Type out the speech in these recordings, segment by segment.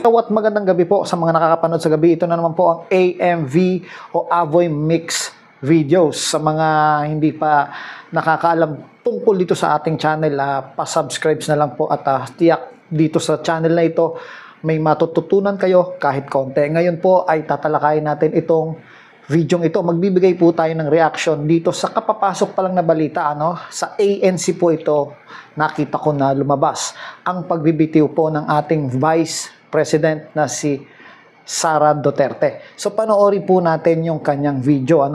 At magandang gabi po sa mga nakakapanood sa gabi. Ito na naman po ang AMV o Avoy Mix Videos. Sa mga hindi pa nakakaalam tungkol dito sa ating channel, pa-subscribe na lang po at tiyak dito sa channel na ito may matututunan kayo kahit konti. Ngayon po ay tatalakayin natin itong video ito. Magbibigay po tayo ng reaction dito sa kapapasok pa lang na balita, sa ANC po ito. Nakita ko na lumabas ang pagbibitiw po ng ating Vice President na si Sara Duterte. So panoorin po natin yung kanyang video,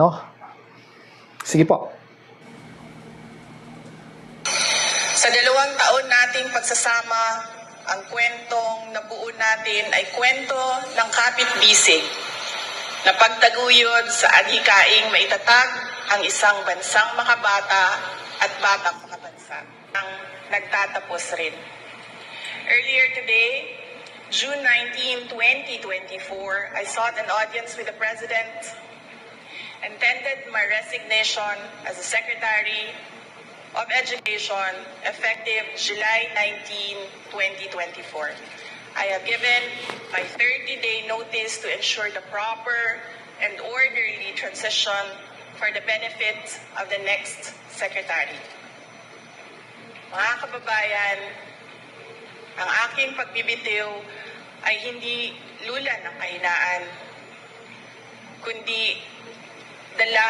Sige po. Sa 2 taon nating pagsasama, ang kwentong nabuo natin ay kwento ng kapit-bisig na pagtaguyod sa adhikaing maitatag ang isang bansang makabata at batang makabansa ang nagtatapos rin. Earlier today, June 19, 2024, I sought an audience with the President and tendered my resignation as the Secretary of Education effective July 19, 2024. I have given my 30-day notice to ensure the proper and orderly transition for the benefit of the next Secretary. Mga kababayan, ang aking pagbibitiw ay hindi lulan ng kahinaan, kundi dala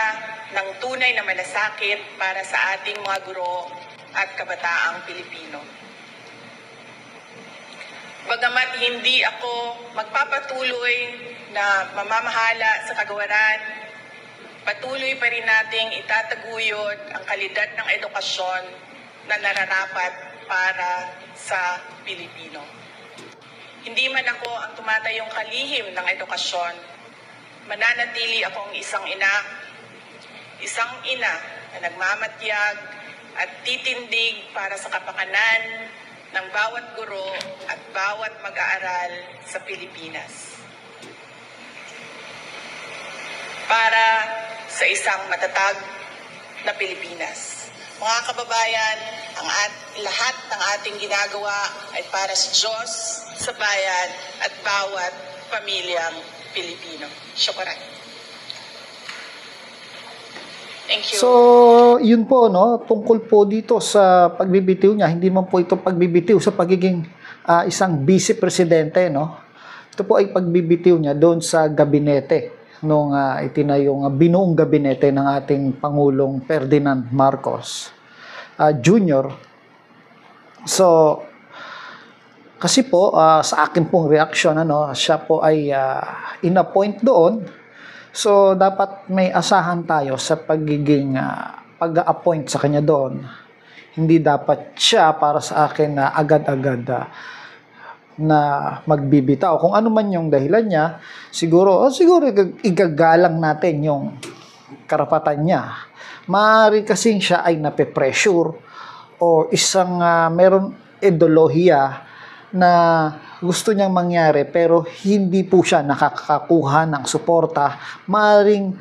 ng tunay na malasakit para sa ating mga guro at kabataang Pilipino. Bagamat hindi ako magpapatuloy na mamamahala sa kagawaran, patuloy pa rin nating itataguyod ang kalidad ng edukasyon na nararapat para sa Pilipino. Hindi man ako ang tumatayong kalihim ng edukasyon, mananatili akong isang ina na nagmamatyag at titindig para sa kapakanan ng bawat guro at bawat mag-aaral sa Pilipinas. Para sa isang matatag na Pilipinas. Mga kababayan, lahat ng ating ginagawa ay para sa Diyos, sa bayan at bawat pamilyang Pilipino. Syukuran. Thank you. So, yun po, tungkol po dito sa pagbibitiw niya. Hindi man po ito pagbibitiw sa pagiging isang vice presidente, Ito po ay pagbibitiw niya doon sa gabinete nung itinayong binuong gabinete ng ating Pangulong Ferdinand Marcos Jr. So, kasi po, sa akin pong reaction, siya po ay in-appoint doon. So, dapat may asahan tayo sa pagiging pag-appoint sa kanya doon. Hindi dapat siya para sa akin na agad-agad na magbibitaw. Kung ano man yung dahilan niya, siguro igagalang natin yung karapatan niya. Maaari kasing siya ay nape-pressure o isang meron ideolohiya na gusto niyang mangyari pero hindi po siya nakakakuha ng suporta. Maaaring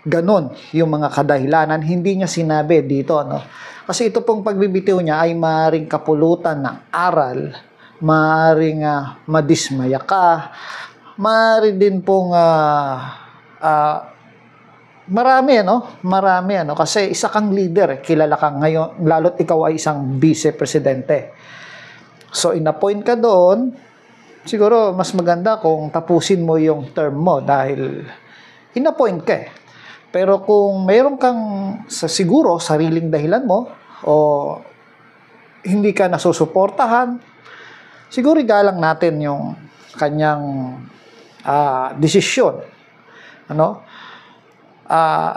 ganon yung mga kadahilanan, hindi niya sinabi dito, Kasi ito pong pagbibitiw niya ay maaaring kapulutan ng aral, maaaring madismaya ka, maaaring din pong marami, kasi isa kang leader, kilala kang ngayon, lalo't ikaw ay isang vice-presidente. So, in-appoint ka doon, siguro mas maganda kung tapusin mo yung term mo dahil in-appoint ka eh. Pero kung mayroon kang siguro sariling dahilan mo o hindi ka nasusuportahan, siguro igalang natin yung kanyang desisyon.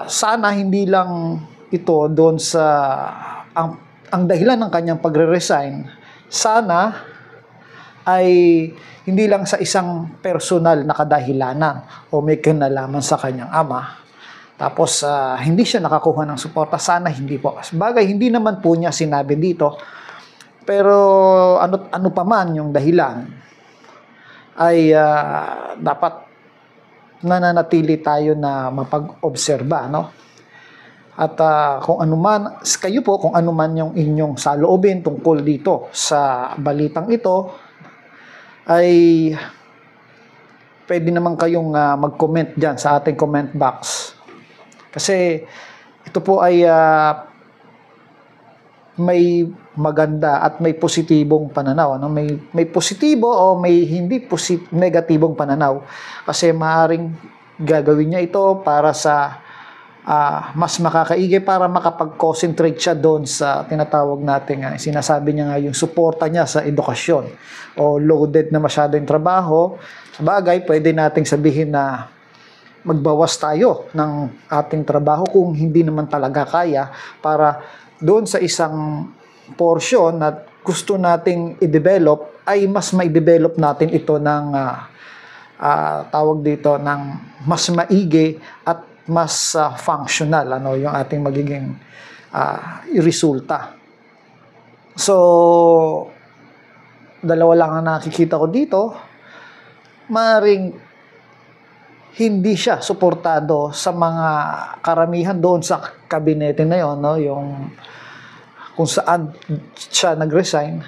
Sana hindi lang ito doon sa ang dahilan ng kanyang pagre-resign. Sana ay hindi lang sa isang personal na kadahilanan o may kinalaman sa kanyang ama. Tapos hindi siya nakakuha ng suporta. Sana hindi po. Bagay, hindi naman po niya sinabi dito. Pero ano pa man yung dahilan ay dapat nananatili tayo na mapag-obserba, At kung ano man, kayo po, kung ano man yung inyong saloobin tungkol dito sa balitang ito, ay pwede naman kayong mag-comment dyan sa ating comment box. Kasi ito po ay may maganda at may positibong pananaw. Ano? May positibo o may hindi negatibong pananaw. Kasi maaaring gagawin niya ito para sa mas makakaigay, para makapag-concentrate siya doon sa tinatawag natin, sinasabi niya nga yung suporta niya sa edukasyon o loaded na masyado yung trabaho. Sabagay, pwede nating sabihin na magbawas tayo ng ating trabaho kung hindi naman talaga kaya, para doon sa isang portion na gusto nating i-develop ay mas mai-develop natin ito ng tawag dito ng mas maigi at mas functional, yung ating magiging resulta. So, dalawa lang ang nakikita ko dito. Maring hindi siya suportado sa mga karamihan doon sa kabinete na yon, no? Yung kung saan siya nag-resign,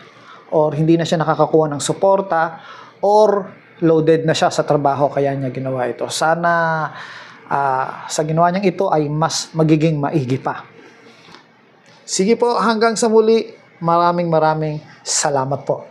or hindi na siya nakakakuha ng suporta, or loaded na siya sa trabaho kaya niya ginawa ito. Sana sa ginawa niyang ito ay mas magiging maigi pa. Sige po, hanggang sa muli. Maraming salamat po.